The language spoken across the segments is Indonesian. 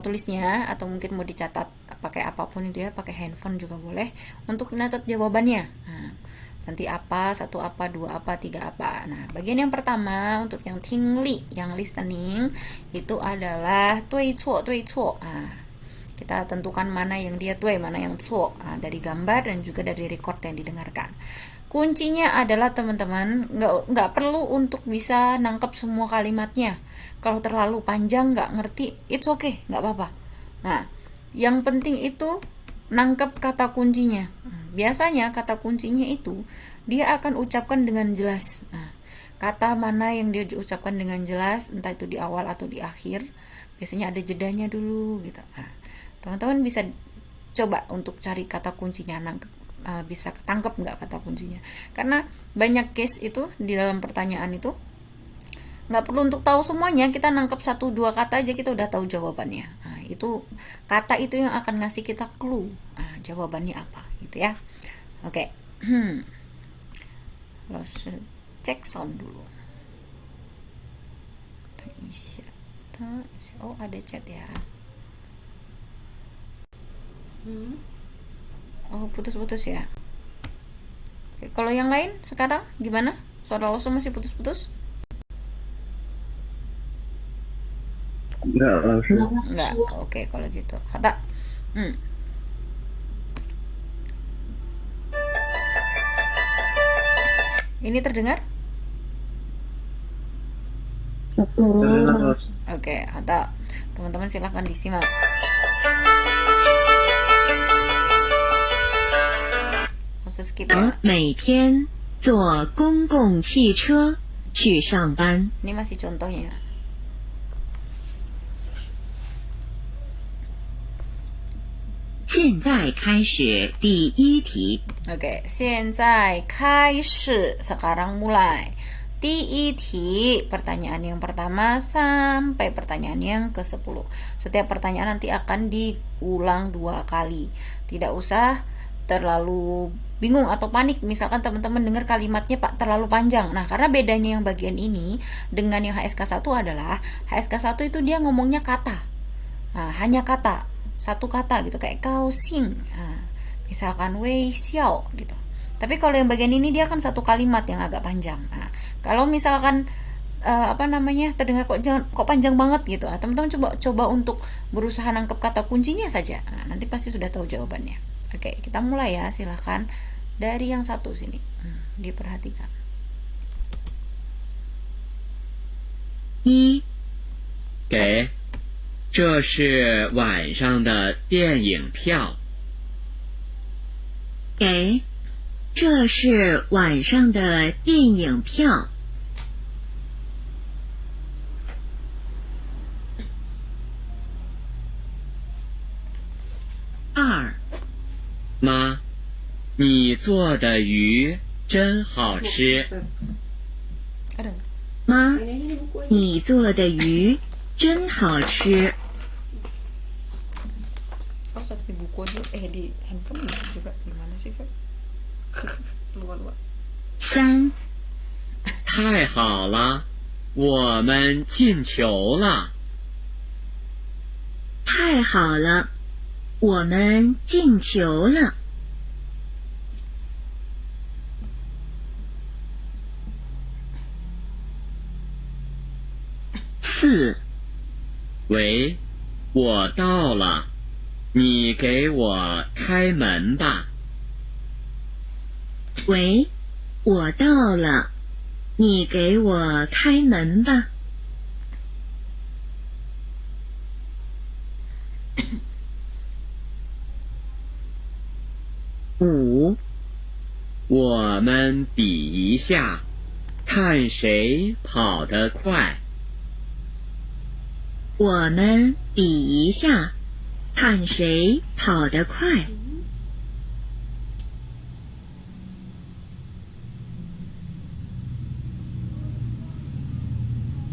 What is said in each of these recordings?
tulisnya atau mungkin mau dicatat pakai apapun itu ya, pakai handphone juga boleh untuk mencatat jawabannya. Nah, nanti apa, satu apa, dua apa, tiga apa. Nah, bagian yang pertama untuk yang tingli, yang listening itu adalah tui cuo, tui cuo. Nah, kita tentukan mana yang dia tui, mana yang cuo. Nah, dari gambar dan juga dari record yang didengarkan. Kuncinya adalah teman-teman nggak perlu untuk bisa nangkep semua kalimatnya. Kalau terlalu panjang nggak ngerti, it's okay, nggak apa-apa. Nah, yang penting itu nangkep kata kuncinya. Biasanya kata kuncinya itu dia akan ucapkan dengan jelas. Nah, kata mana yang dia diucapkan dengan jelas, entah itu di awal atau di akhir, biasanya ada jedanya dulu gitu. Nah, teman-teman bisa coba untuk cari kata kuncinya, bisa ketangkep nggak kata kuncinya, karena banyak case itu di dalam pertanyaan itu nggak perlu untuk tahu semuanya, kita nangkep satu dua kata aja kita udah tahu jawabannya. Nah, itu kata itu yang akan ngasih kita clue jawabannya apa gitu ya. Oke. Terus cek sound dulu. Oh, ada chat ya. Oh, putus-putus ya. Oke, kalau yang lain sekarang gimana? Suara lo masih putus-putus? Enggak langsung. Enggak. Oke, kalau gitu. Kata. Ini terdengar? Oke, atau teman-teman silahkan disimak. 每天坐公共汽车去上班。 Ini masih contohnya. 现在开始第一题。 Oke, 现在开始, sekarang mulai. 第一题, pertanyaan yang pertama sampai pertanyaan yang ke-10. Setiap pertanyaan nanti akan diulang 2 kali. Tidak usah terlalu bingung atau panik misalkan teman-teman dengar kalimatnya Pak terlalu panjang. Nah, karena bedanya yang bagian ini dengan yang HSK1 adalah HSK1 itu dia ngomongnya kata. Nah, hanya kata, satu kata gitu, kayak kau sing. Nah, misalkan wei xiao gitu. Tapi kalau yang bagian ini dia kan satu kalimat yang agak panjang. Nah, kalau misalkan terdengar kok panjang banget gitu, teman-teman coba untuk berusaha nangkep kata kuncinya saja. Nah, nanti pasti sudah tahu jawabannya. Oke, kita mulai ya, silahkan dari yang satu sini. Diperhatikan. 一， 给，这是晚上的电影票。 给，这是晚上的电影票。 二， 妈，你做的鱼真好吃。 Ada. 妈，你做的鱼真好吃。 Oh, saat di buku aja, di handphone juga gimana sih, Pak? Luar. 三， 太好了，我们进球了。 太好了，我们进球了。 四， 喂，我到了，你给我开门吧。 喂，我到了，你给我开门吧。 五， 我们比一下，看谁跑得快。 我们比一下，看谁跑得快。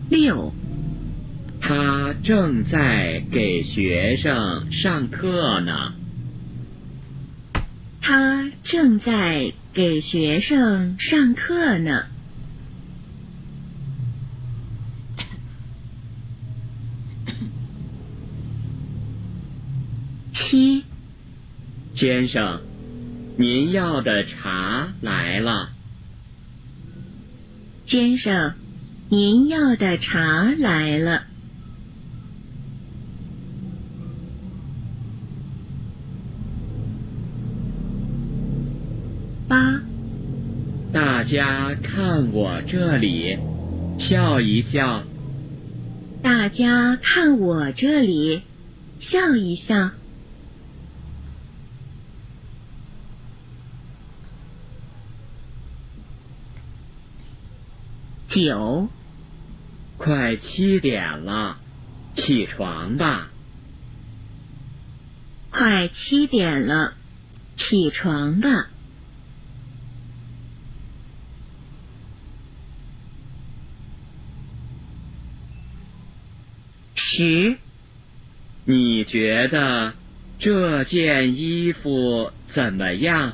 六， 他正在给学生上课呢。 他正在给学生上课呢。 7 7先生，您要的茶来了。先生，您要的茶来了。8大家看我这里，笑一笑。大家看我这里，笑一笑。9快7点了，起床吧。快7点了，起床吧。10你觉得这件衣服怎么样？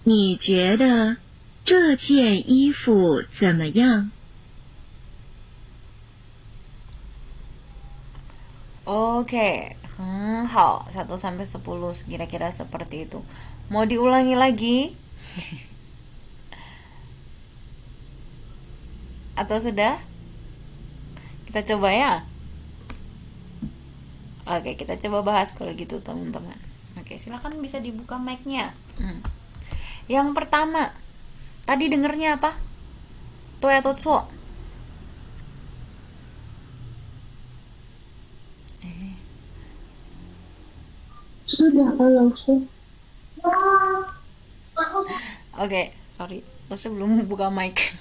你觉得这件衣服怎么样？ Oke, hao 1 sampai 10 kira-kira seperti itu. Mau diulangi lagi? Atau sudah? Kita coba ya. Oke, kita coba bahas kalau gitu teman-teman. Oke, silakan bisa dibuka mic-nya. Yang pertama, tadi dengernya apa? Toe atau tsuo? Sudah, Pak langsung. Oke, sorry. Terus belum buka mic.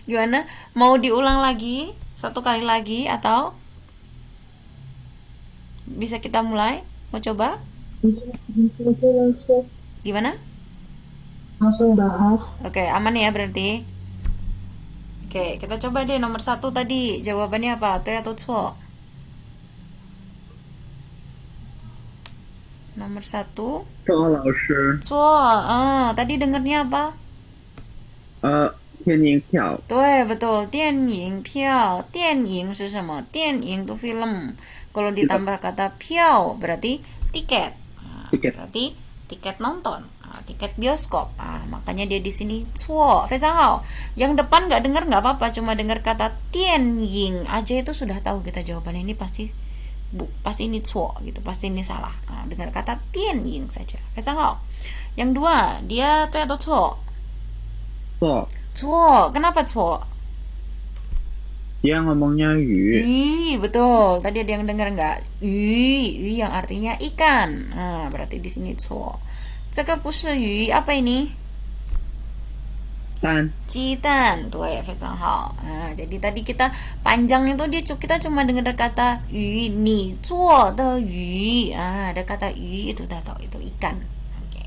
Gimana? Mau diulang lagi? 1 kali lagi atau bisa kita mulai? Mau coba? Gimana? Langsung bahas. Oke, aman ya berarti? Oke, kita coba deh nomor 1 tadi. Jawabannya apa? Toe atau tsuo? Nomor 1, 赵老师， tsuo. Tadi dengernya apa? 天津票， 对, betul. 电影票. 电影是什么? 电影itu film. Kalau ditambah kata 票 berarti tiket. Tiket. Berarti tiket nonton. Tiket bioskop. Makanya dia di sini 错, 非常好. Yang depan nggak dengar nggak apa-apa, cuma dengar kata 电影 aja itu sudah tahu kita jawabannya ini pasti ini 错 gitu, pasti ini salah. Dengar kata 电影 saja. 非常好. Yang 2, dia 对 atau 错? 错， 错. Kenapa 错? dia ngomongnya yu, Betul. Tadi ada yang dengar nggak? Yu yang artinya ikan. Berarti di sini 错. 这个不是鱼, apa ini? 蛋，鸡蛋, 对，非常好. Jadi tadi kita panjang itu kita cuma dengar kata yu, ni zuo de yu. Ada kata yu itu udah tahu itu ikan. Oke.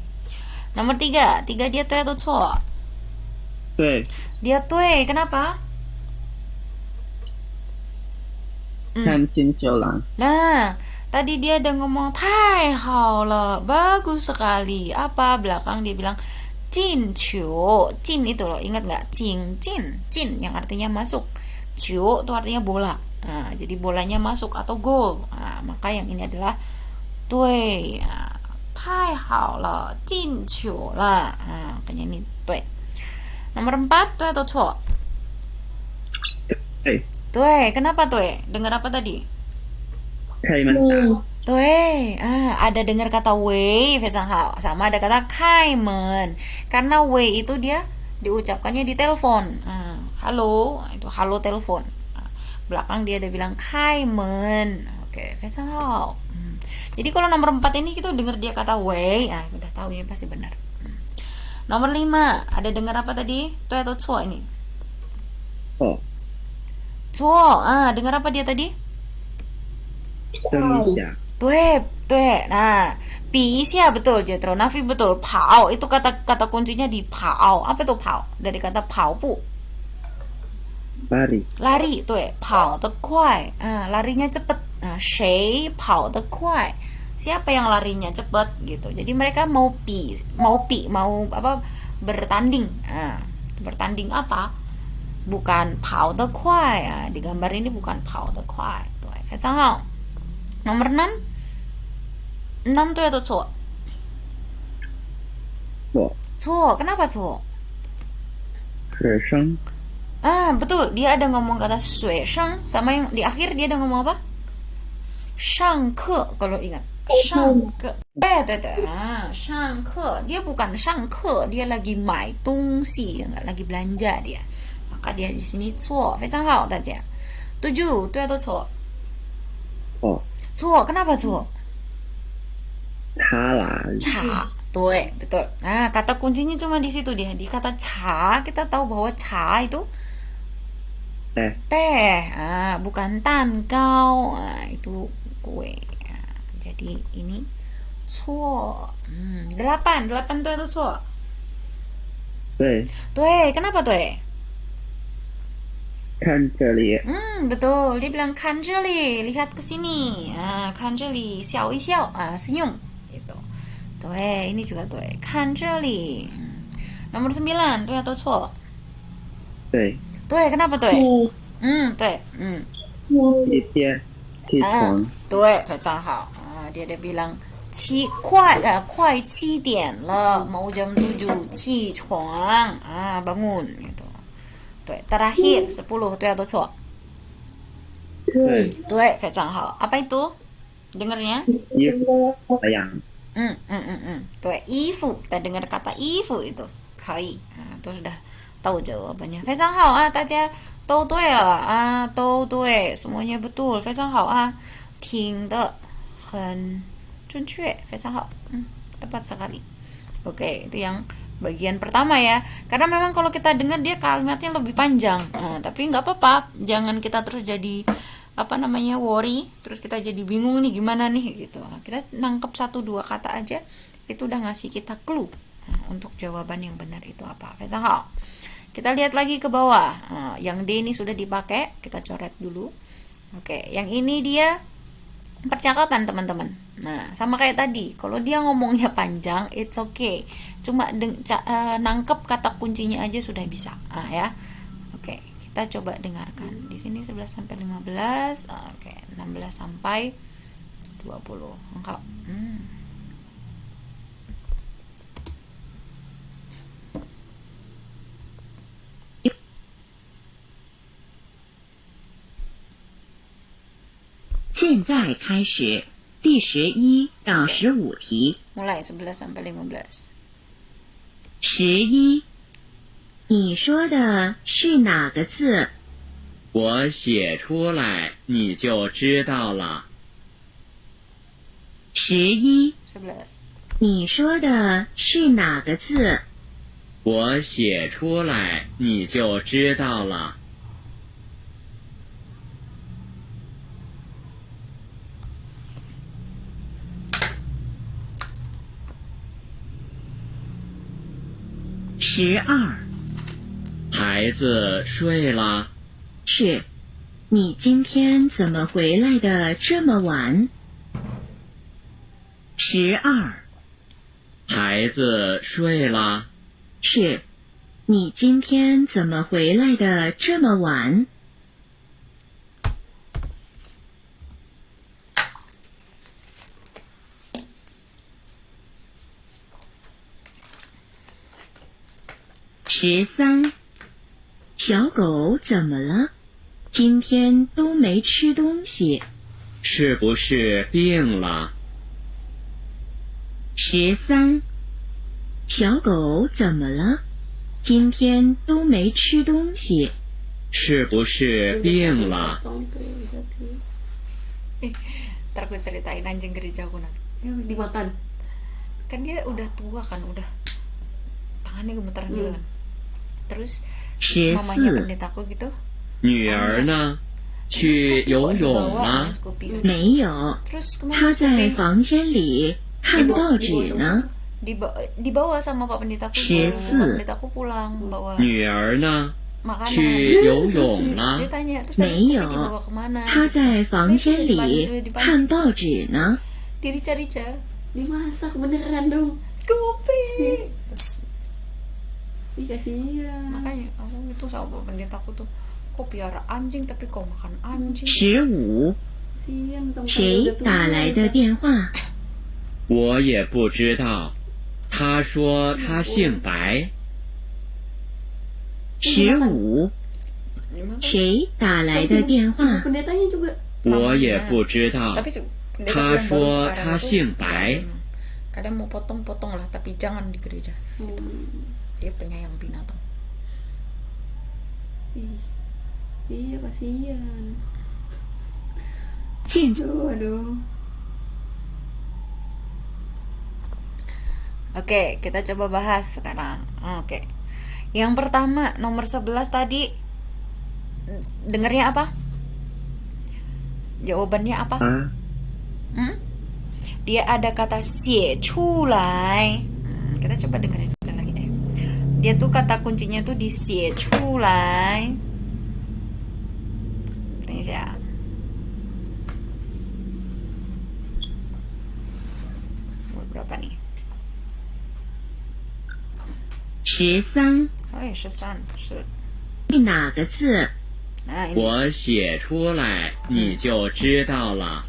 Nomor 3 dia 对 atau 错? 对， Dia 对, kenapa? 看金球郎， Nah, tadi dia ada ngomong 太好了, bagus sekali. Apa? Belakang dia bilang jin qiu. Jin itu loh, ingat nggak? Jin, yang artinya masuk. Qiu itu artinya bola. Jadi bolanya masuk atau gol. Maka yang ini adalah dui. 太好了, jin qiu lah. Makanya ini dui. Nomor 4, dui atau cuo? 对， Dui, kenapa dui? Dengar apa tadi? 开门打， Dui, ada dengar kata wei, sama ada kata kaimen. Karena wei itu dia diucapkannya di telepon. Halo, itu halo telepon. Belakang dia ada bilang kaimen. Oke, Jadi kalau nomor 4 ini kita dengar dia kata wei, sudah tahu ini pasti benar. Nomor 5, ada dengar apa tadi? Dui atau cuo ini? 错， Cuo, dengar apa dia tadi? 等一下， Due. Nah, pi isia betul, Jetro. Nafi betul. Pao itu kata kuncinya di pao. Apa itu pao? Dari kata pao pu. 巴黎， Lari, due. Pao de kuai. Larinya cepet. Nah, shei pao de kuai. Siapa yang larinya cepet gitu. Jadi mereka mau apa? Bertanding. Bertanding apa? Bukan pao de kuai. Di gambar ini bukan pao de kuai. Due. Nomor 6. 6 对atau 错？错，错，kenapa 错？学生 Betul, dia ada ngomong kata 水生 sama yang di akhir dia ada ngomong apa? 上课 kalau ingat. 上课. Tuh. 上课. Dia bukan 上课, dia lagi 买东西, enggak lagi belanja dia. Maka dia di sini 错，非常好，大家。7, 对atau 错？错，错，kenapa 错？差啦， Ca, tuh, betul. Nah, kata kuncinya cuma di situ dia. Di kata ca, kita tahu bahwa ca itu teh. Bukan tan kau. Itu kue. Jadi ini cuo. 8 tuh atau cuo? 对， Tuh, kenapa tuh? 看这里， Betul. Dia bilang kan jeli, lihat ke sini. Kan jeli, xiao yi xiao, senyum. Gitu. Tuh, ini juga tuh. Kan jeli. Nomor 9, tuh atau cuo? 对， Tuh, kenapa tuh? 对，一天起床，对，非常好dia bilang 快7点了 mau jam 7 起床 bangun gitu. 对 terakhir 10 对atau 错？ 对，对，非常好。apa itu dengarnya？ 衣服怎样？对，衣服 kita dengar kata 衣服 itu 可以 itu sudah tahu jawabannya. 非常好大家都对了都对 semuanya betul 非常好听得很准确 非常好 tepat sekali. Oke, itu yang bagian pertama ya, karena memang kalau kita dengar dia kalimatnya lebih panjang tapi nggak apa-apa, jangan kita terus jadi worry, terus kita jadi bingung nih gimana nih gitu. Kita nangkep 1-2 kata aja itu udah ngasih kita clue untuk jawaban yang benar itu apa. 非常好. Kita lihat lagi ke bawah. Yang D ini sudah dipakai, kita coret dulu. Oke, yang ini dia percakapan teman-teman. Nah, sama kayak tadi, kalau dia ngomongnya panjang, it's okay. Cuma nangkep kata kuncinya aja sudah bisa. Ya. Oke, kita coba dengarkan. Di sini 11 sampai 15. Oke, 16 sampai 20. Engkau. 现在开始第11到15题。 Mulai 11 sampai 15. 11，你说的是哪个字？我写出来你就知道了。 11， 11. 你说的是哪个字？我写出来你就知道了。 12，孩子睡了，是。你今天怎么回来的这么晚？12，孩子睡了，是。你今天怎么回来的这么晚？13，小狗怎么了？今天都没吃东西。是不是病了？ 13，小狗怎么了？今天都没吃东西。是不是病了？ Ntar gue ceritain anjing gerejaku nanti. Dimakan. Kan dia udah tua kan, udah tangannya gemetaran gitu kan. Terus mamanya 14， pendetaku gitu 女儿呢？去游泳了？ Scoopy. 没有， Terus 他 kemana 在 Scoopy? 房间里看报纸呢。 Dibawa sama Pak Pendetaku gitu. Pak Pendetaku pulang bawa 女儿呢？ makanan. 去游泳 Dia 了？ tanya, terus tadi 没 Scoopy 有 dibawa kemana? 他 gitu. 在房间里 Dipancing. 看报纸呢。 Dirica-rica. Dimasak beneran dong. Scoopy. Dikasihnya. Makanya aku itu sama Pak Pendetaku tuh, kok piara anjing tapi kok makan anjing. 15， kasihan tong谁打来的电话？我也不知道。他说他姓白。15，谁打来的电话？ Pendetanya juga 我也不知道。 Tapi pendeta 他 yang baru 说 sekarang 他 itu 姓白。 kadang mau potong-potong lah, tapi jangan di gereja. Dia penyayang binatang. Iya kasihan. 建筑 Aduh. Oke, kita coba bahas sekarang. Oke. Yang pertama, nomor 11 tadi dengarnya apa? Jawabannya apa? 啊， Dia ada kata xie chu lai. Kita coba dengerin sekali lagi deh. Dia tuh kata kuncinya tuh di xie chu lai. Tunggu ya. Berapa nih? 13， Oh, 13是。哪个字？ Nah, ini 我写出来，你就知道了。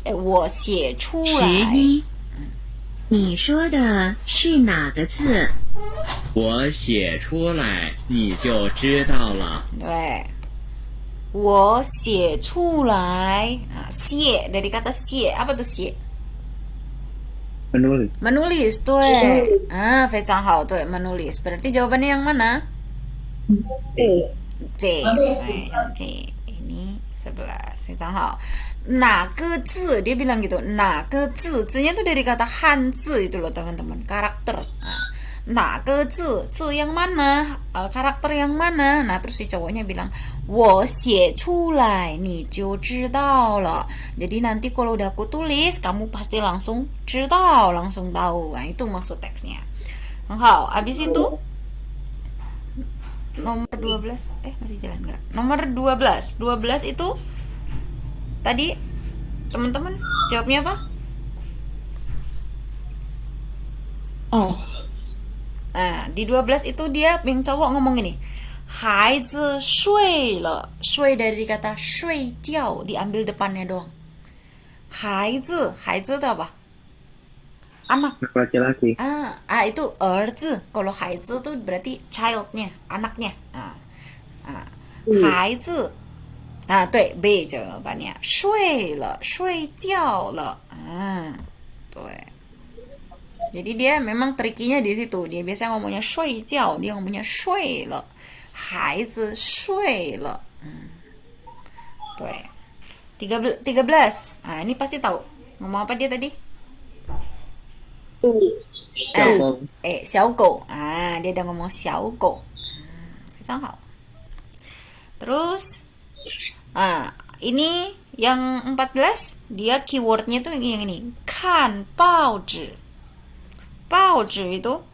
我写出来。 11，你说的是哪个字？我写出来，你就知道了。对，我写出来。写 dari kata 写 apa tuh 写 menulis. menulis, 对。非常好，对 menulis. Berarti jawabannya yang mana? C. Yang C. Ini 11. 非常好。哪个字 dia bilang gitu. 哪个字 字nya tuh dari kata hanzi itu loh teman-teman, karakter. Nah, ke zi yang mana? Karakter yang mana? Nah, terus si cowoknya bilang, 我写出来你就知道了. Jadi nanti kalau udah aku tulis, kamu pasti langsung 知道, langsung tahu. Nah, itu maksud teksnya. Hao, abis itu nomor 12, masih jalan nggak? Nomor 12. 12 itu tadi teman-teman jawabnya apa? Oh. Nah, di 12 itu dia yang cowok ngomong gini. 孩子睡了. 睡 dari kata 睡觉 diambil depannya doang. 孩子 itu apa? Anak. Anak laki-laki. Itu 儿子. Kalau 孩子 itu berarti childnya, anaknya. 孩子. 对 B jawabannya. 睡了, 睡觉了. 对. Jadi dia memang trikinya di situ. Dia biasanya ngomongnya 睡觉, dia ngomongnya 睡了. 孩子睡了. 对. 13. Ini pasti tahu. Ngomong apa dia tadi? 小狗，小狗. Dia udah ngomong 小狗. 非常好. Terus ini yang 14, dia keywordnya tuh yang ini. 看报纸. 报纸 itu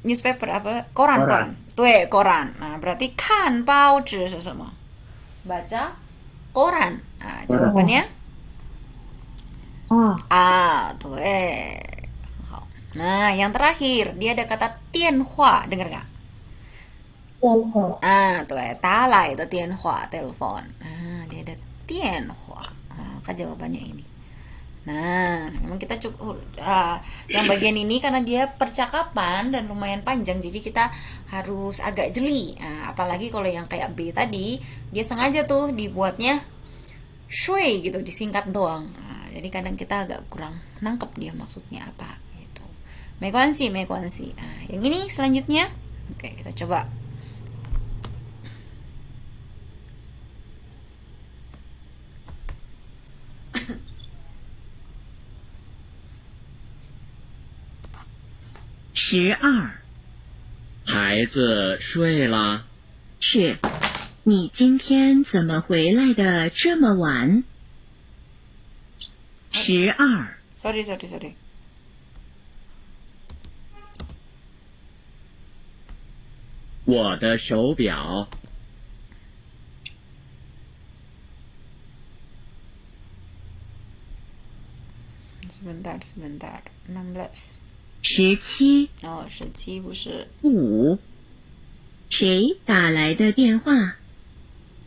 newspaper apa? Koran. Tuh, koran. Nah, berarti 看报纸是什么? Baca koran. Jawabannya tuh. Nah, yang terakhir dia ada kata 电话, dengar nggak? 对，打来的电话 telepon. Dia ada 电话. Maka jawabannya ini. Nah, memang kita cukup yang bagian ini karena dia percakapan dan lumayan panjang, jadi kita harus agak jeli. Apalagi kalau yang kayak B tadi, dia sengaja tuh dibuatnya shui gitu, disingkat doang. Jadi kadang kita agak kurang nangkep dia maksudnya apa gitu. Mekuansi. Yang ini selanjutnya, oke kita coba.孩子睡了。是，你今天怎么回来的这么晚？12。Sorry. 我的手表。Sebentar. 16. 17。17不是。5。谁打来的电话？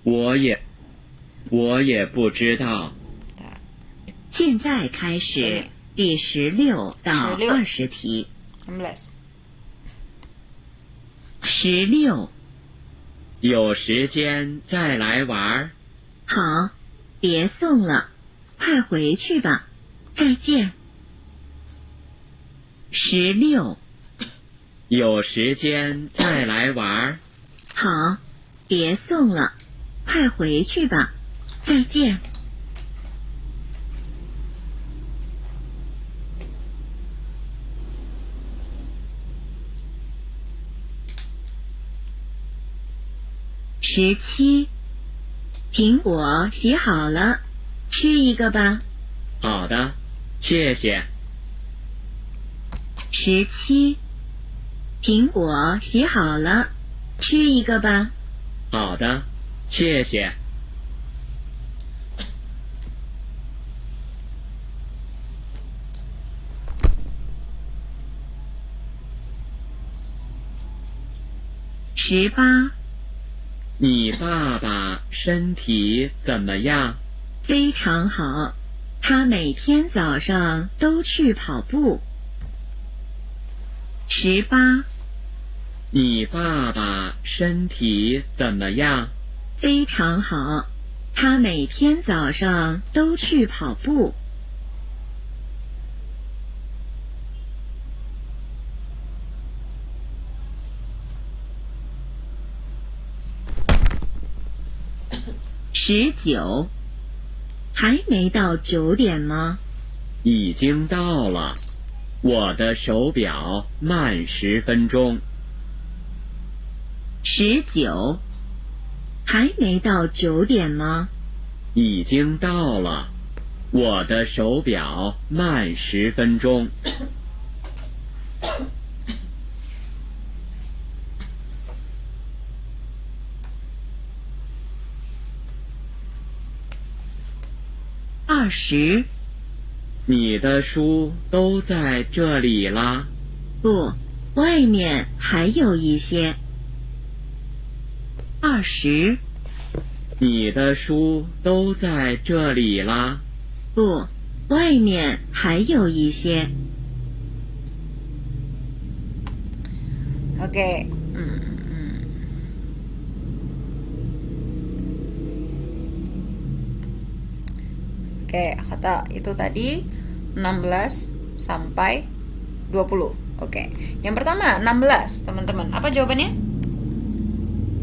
我也不知道。现在开始第16到20题。 16. 16，有时间再来玩儿。好，别送了，快回去吧，再见。16，有时间再来玩儿。好，别送了，快回去吧，再见。17，苹果洗好了，吃一个吧。好的，谢谢。17，苹果洗好了，吃一个吧。好的，谢谢。18，你爸爸身体怎么样？非常好，他每天早上都去跑步。18，你爸爸身体怎么样？非常好，他每天早上都去跑步。19，还没到9点吗？已经到了，我的手表慢10分钟。19，还没到9点吗？已经到了，我的手表慢10分钟。20，你的书都在这里啦？不，外面还有一些。20，你的书都在这里啦？不，外面还有一些。 Oke. Oke, kata itu tadi 16 sampai 20. Oke. Yang pertama 16, teman-teman. Apa jawabannya?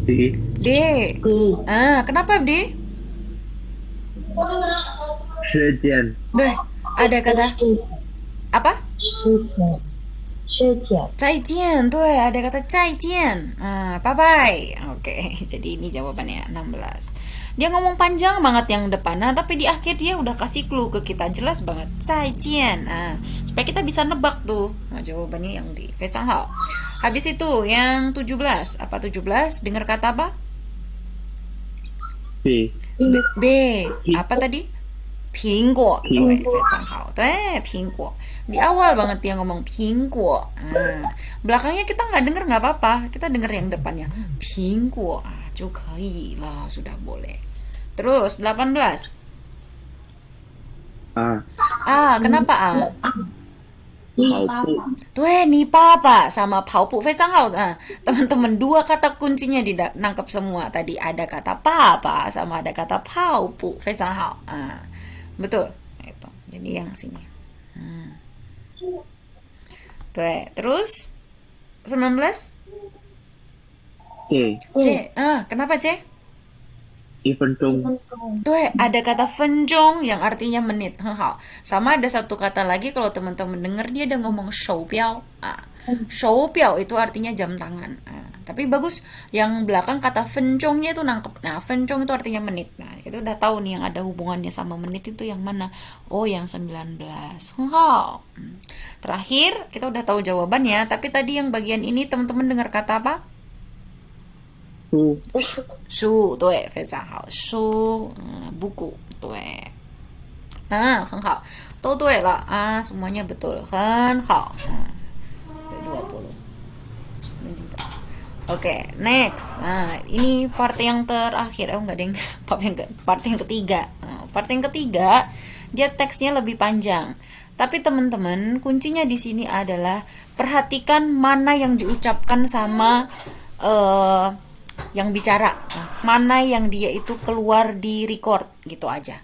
D. D. Kenapa D? 时间 Deh, ada kata apa? 再见, tuh ada kata 再见. Bye bye. Oke, jadi ini jawabannya 16. Dia ngomong panjang banget yang depan, tapi di akhir dia udah kasih clue ke kita, jelas banget 再见. Supaya kita bisa nebak tuh. Jawabannya yang di 非常好. Habis itu yang 17. Apa 17? Dengar kata apa? B. B. Apa tadi? 苹果. Tuh, 非常好. Tuh, 苹果. Di awal banget dia ngomong 苹果. Belakangnya kita nggak denger nggak apa-apa. Kita denger yang depannya 苹果. 就可以了, sudah boleh. Terus 18. Kenapa A? 跑步 Tuh, ni papa sama 跑步 非常好. Teman-teman, dua kata kuncinya dinangkap semua. Tadi ada kata papa sama ada kata 跑步 非常好. Betul. Itu. Jadi yang sini. Tuh, terus 19. C. C. Kenapa C? 1分钟 Tuh, ada kata 分钟 yang artinya menit. Sama ada satu kata lagi kalau teman-teman dengar dia ada ngomong 手表. 手表 itu artinya jam tangan. Tapi bagus yang belakang kata 分钟nya itu nangkep. 分钟 itu artinya menit. Kita udah tahu nih yang ada hubungannya sama menit itu yang mana. Oh, yang 19. Terakhir, kita udah tahu jawabannya, tapi tadi yang bagian ini teman-teman dengar kata apa? 书 书, 对,非常好. 书, buku, 对. 很好. 都对了. Semuanya betul. 很好. 20. Oke, next. Ini part yang terakhir. Enggak deng. Part yang ketiga. Part yang ketiga dia teksnya lebih panjang. Tapi teman-teman, kuncinya di sini adalah perhatikan mana yang diucapkan sama yang bicara, mana yang dia itu keluar di record gitu aja.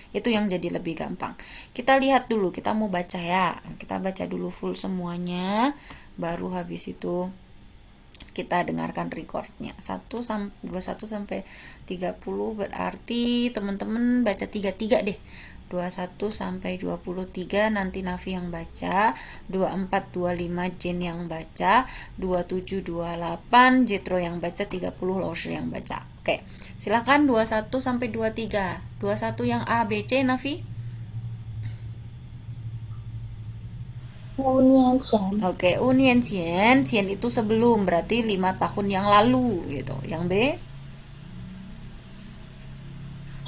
Itu yang jadi lebih gampang. Kita lihat dulu, kita mau baca ya. Kita baca dulu full semuanya, baru habis itu kita dengarkan recordnya. 21 sampai 30 berarti teman-teman baca 33 deh. 21 sampai 23 nanti Nafi yang baca, 24 25 Jin yang baca, 27 28 Jetro yang baca, 30 Laoshi yang baca. Oke. Silakan 21 sampai 23. 21 yang A B C Nafi. 5年前， Oke, 5年前 Cian itu sebelum, berarti 5 tahun yang lalu gitu. Yang B?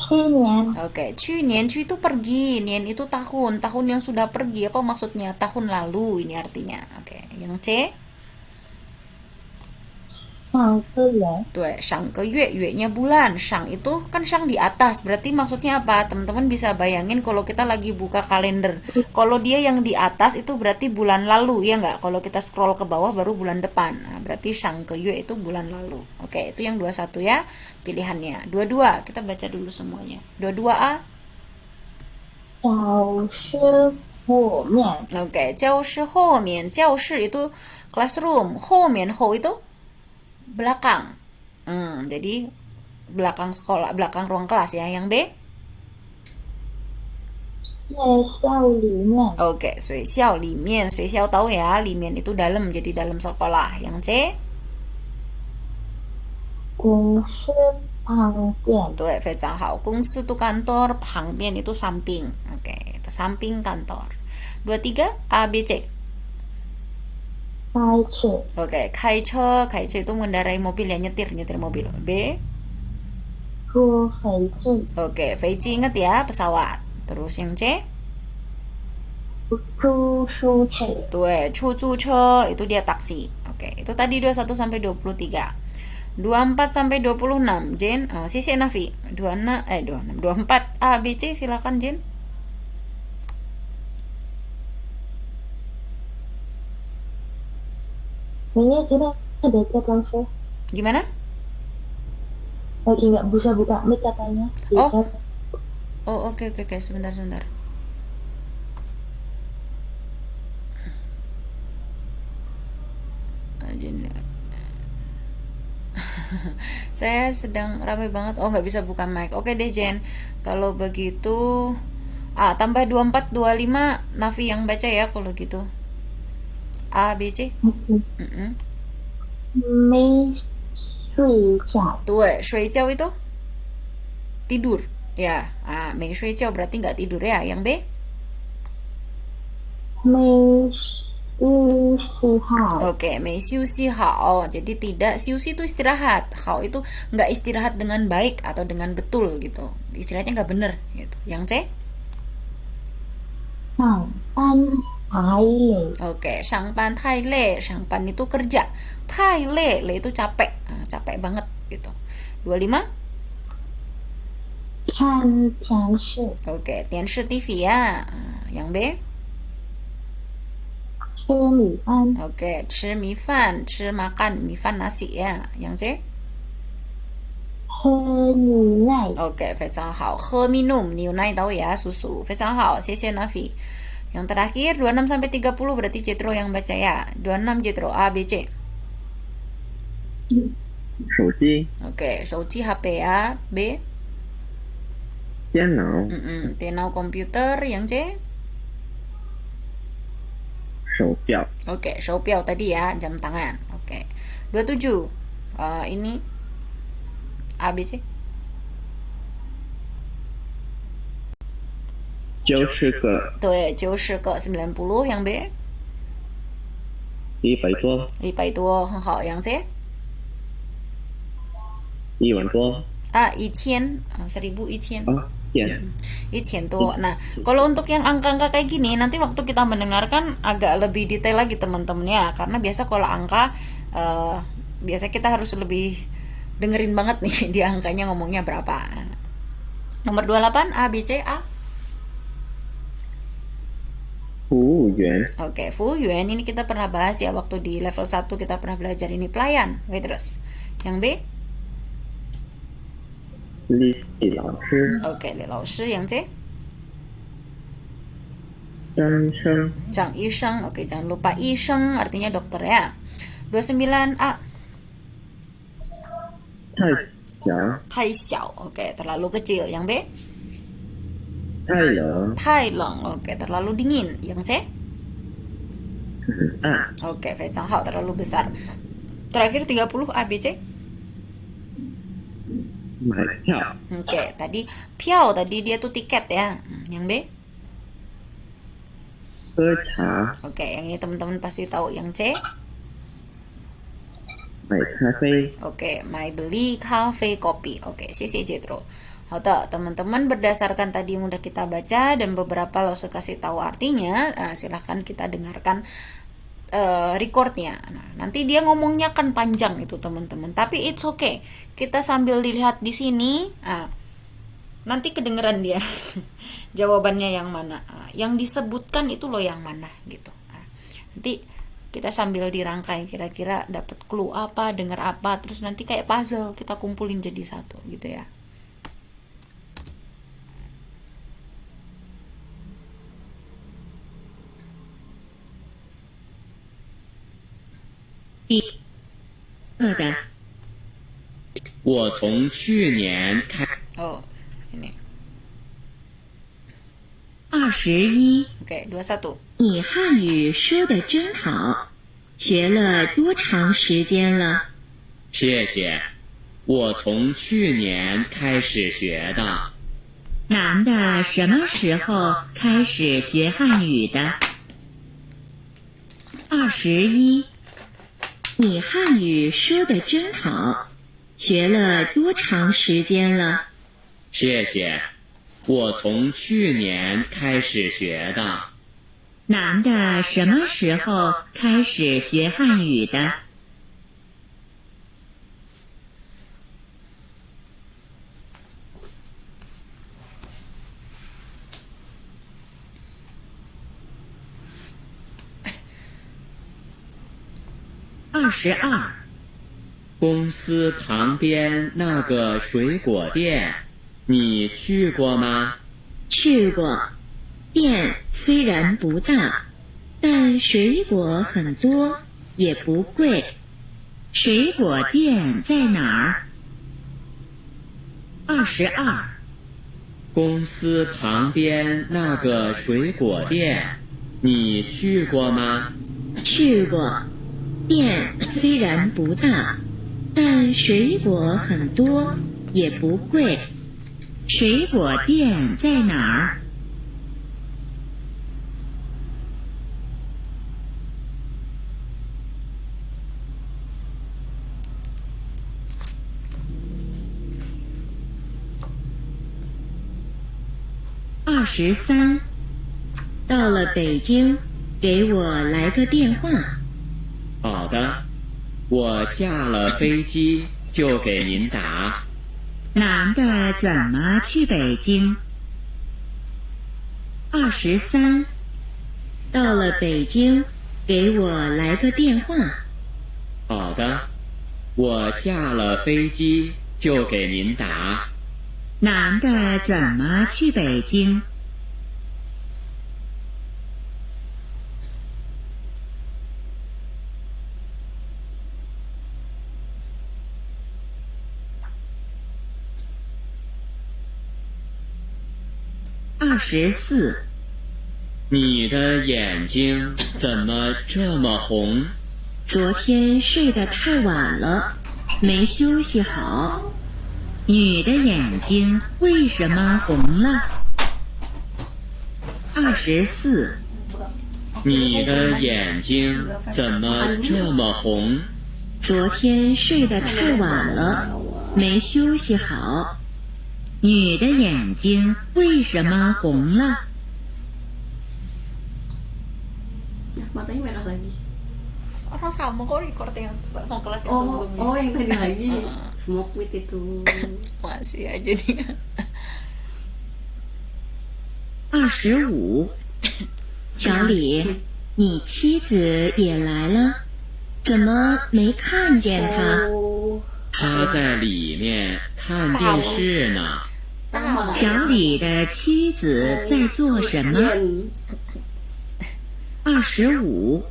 去年， Oke, 去年 itu pergi, nian itu tahun, tahun yang sudah pergi, apa maksudnya? Tahun lalu ini artinya. Oke, yang C? 上个月， Tuh, shang ke yue-nya bulan. Shang itu kan shang di atas, berarti maksudnya apa? Teman-teman bisa bayangin kalau kita lagi buka kalender. Kalau dia yang di atas itu berarti bulan lalu, ya nggak? Kalau kita scroll ke bawah baru bulan depan. Nah, berarti shang ke yue itu bulan lalu. Oke, itu yang 21 ya pilihannya. 22, kita baca dulu semuanya. 22A. 教室后面， Oke, 教室后面，教室 itu classroom, 后面 ho itu belakang. Jadi belakang sekolah, belakang ruang kelas ya. Yang B? 学校里面， Oke, 学校里面，学校tahu ya, 里面itu dalam, jadi dalam sekolah. Yang C? 公司旁边， Tuh, 非常好. 公司 itu kantor, 旁边 itu samping. Oke, itu samping kantor. 23 A B C. 开车， Oke, 开车 itu mengendarai mobil ya, nyetir mobil. B? 坐飞机， Oke, 飞机 ingat ya, pesawat. Terus yang C? 出租车， Tuh, 出租车 itu dia taksi. Oke, itu tadi 21 sampai 23. 24 sampai 26, Jen. Sisi Nafi. 26 24 A B C silakan Jen. Kayaknya kita dekat langsung. Gimana? Lagi nggak bisa buka mic katanya. Oh. Dekat. Oh, oke, sebentar. Saya sedang ramai banget. Oh, nggak bisa buka mic. Oke deh, Jen. Kalau begitu, tambah 24, 25 Nafi yang baca ya kalau gitu. A, B, C. Oke. Mm-mm. 没睡觉， Tuh, 睡觉 itu tidur. Ya, 没睡觉 berarti nggak tidur ya. Yang B? 没休息好， Oke, 没休息好. Jadi tidak, 休息itu istirahat. Hao itu nggak istirahat dengan baik atau dengan betul gitu. Istirahatnya nggak bener gitu. Yang C? 上班太累， Oke, 上班太累. 上班 itu kerja. 太累, le itu capek. Capek banget gitu. 25? 看电视， Oke, 电视 TV ya. Yang B? 吃米饭， Oke, 吃米饭, 吃 makan, 米饭 nasi ya. Yang C? 喝牛奶， Oke, 非常好. 喝 minum, 牛奶 tahu ya, susu. 非常好, 谢谢 Nafi. Yang terakhir 26 sampai 30 berarti Jetro yang baca ya. 26 Jetro A B C. 手机、 Oke, 手机 HP ya. B. 电脑、 Tenau komputer. Yang C? 手表、 Oke, 手表 tadi ya, jam tangan. Oke. 27. Ini A B C. 90个、 对，90个 90. Yang B? 100多、 100多，很好。Yang C? 1万多 1000. 1000, 1000. 啊，天， 1000 tuh. Nah, kalau untuk yang angka-angka kayak gini, nanti waktu kita mendengarkan agak lebih detail lagi teman-teman ya. Karena biasa kalau angka, biasa kita harus lebih dengerin banget nih dia angkanya ngomongnya berapa. Nomor 28 A B C A. 服务员， Oke, 服务员 ini kita pernah bahas ya waktu di level 1 kita pernah belajar ini pelayan, waitress. Yang B? 李老师， Oke, 李老师. Yang C? 张医生， Zhang Yisheng. Oke, jangan lupa Yisheng artinya dokter ya. 29A. 太小， Tai xiao. Oke, terlalu kecil. Yang B? 太冷， Tai leng. Oke, terlalu dingin. Yang C? 很暗， Oke, 非常好, terlalu besar. Terakhir 30 A, B, C. 买票， Oke, tadi piao tadi dia tuh tiket ya. Yang B? 喝茶， Oke, yang ini teman-teman pasti tahu. Yang C? 买咖啡， Oke, mai beli kafe kopi. Oke, sisi Jetro. Halo, teman-teman berdasarkan tadi yang udah kita baca dan beberapa lo kasih tahu artinya, silahkan kita dengarkan recordnya. Nah, nanti dia ngomongnya kan panjang itu teman-teman. Tapi it's okay. Kita sambil dilihat di sini, nanti kedengeran dia jawabannya yang mana. Yang disebutkan itu lo yang mana gitu. Nanti kita sambil dirangkai kira-kira dapat clue apa, dengar apa, terus nanti kayak puzzle kita kumpulin jadi satu gitu ya.的，我从去年开 Oh, ini. 21。 Oke, 21. 你汉语说的真好，学了多长时间了？谢谢，我从去年开始学的。男的什么时候开始学汉语的？21。你汉语说的真好，学了多长时间了？谢谢，我从去年开始学的。男的什么时候开始学汉语的？22。公司旁边那个水果店，你去过吗？去过，店虽然不大，但水果很多，也不贵。水果店在哪儿？22。公司旁边那个水果店，你去过吗？去过，店虽然不大，但水果很多，也不贵。水果店在哪儿？23。到了北京，给我来个电话。好的，我下了飞机就给您打。男的怎么去北京？23。到了北京，给我来个电话。好的，我下了飞机就给您打。男的怎么去北京？24。你的眼睛怎么这么红？昨天睡得太晚了，没休息好。女的眼睛为什么红了？24。你的眼睛怎么这么红？昨天睡得太晚了，没休息好。女的眼睛为什么红了？ Matanya merah lagi. Orang sama kok record yang sama kelas yang Oh, sebelumnya. oh yang tadi lagi. Smoke with itu. Masih aja dia. 25。小李，你妻子也来了，怎么没看见她？ Oh, 他在里面看电视呢。小李的妻子在做什么？ 25.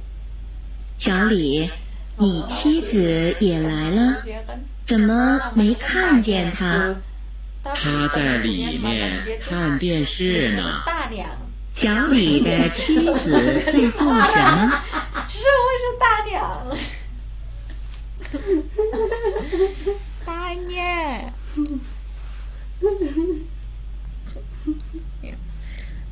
小李，你妻子也来了， Ya kan? 怎么没看见她？ Tapi 他在里 kemudian 面 badan dia tuh 看电视呢。 大娘，小李的妻子在做什么？是不是大娘？Tanya. Ya.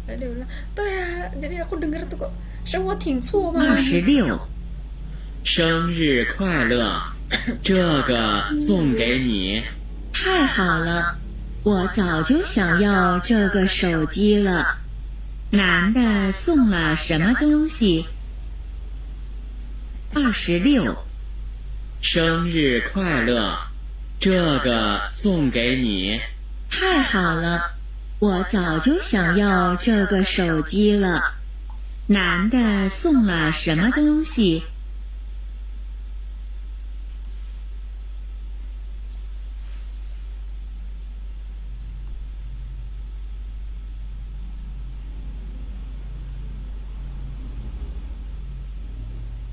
Dia bilang, tuh ya, jadi aku dengar tuh kok, 是我听错吗？ 26. 生日快乐，这个送给你。太好了，我早就想要这个手机了。男的送了什么东西？26. 生日快乐，这个送给你。太好了，我早就想要这个手机了。男的送了什么东西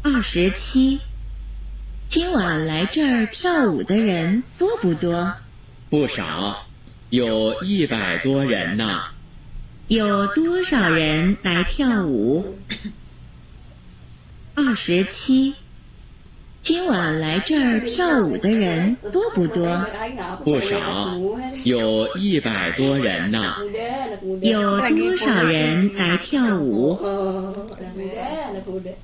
？27. 今晚来这儿跳舞的人多不多？不少，有100多人呢。有多少人来跳舞？27. 今晚来这儿跳舞的人多不多？不少，有100多人呢。 有多少人来跳舞？ anak muda.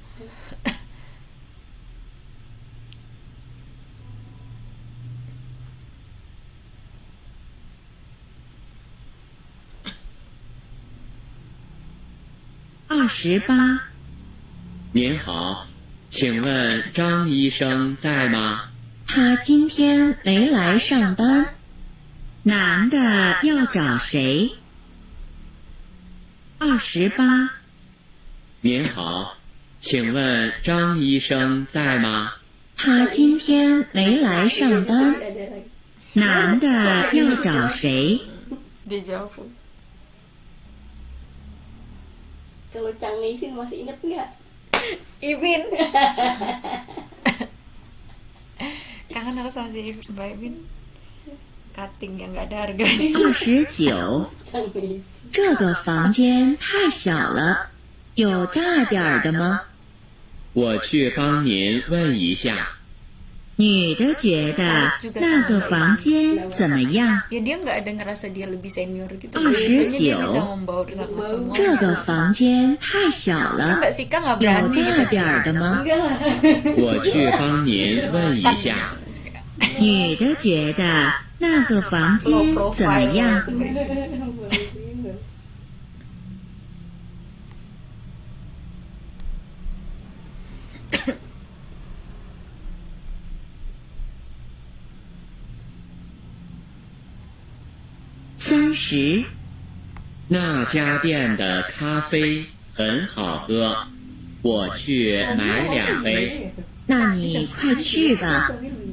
28. 您好，请问张医生在吗？他今天没来上班。男的要找谁？28. 您好，请问张医生在吗？他今天没来上班。男的要找谁？ Dia jawab. Kalau Chang Nisin masih inget nggak? Ipin. Kangen aku sama si Mbak Ipin. Cutting yang gak ada harganya. 29. Chang Nisin. 这个房间太小了，有大点儿的吗？我去帮您问一下。女的觉得那个房间怎么样？ Ya dia nggak ada ngerasa dia lebih senior gitu. Ah, Biasanya dia iya. bisa membaur sama semua. 这个房间太小了， Enggak sih Kak, nggak 有 berani 大 gitu. 点儿的吗？ Enggak lah. 我去帮您问一下。女的觉得那个房 Low 间怎么 profile. 样？ 30. 那家店的咖啡很好喝，我去买2杯。那你快去吧，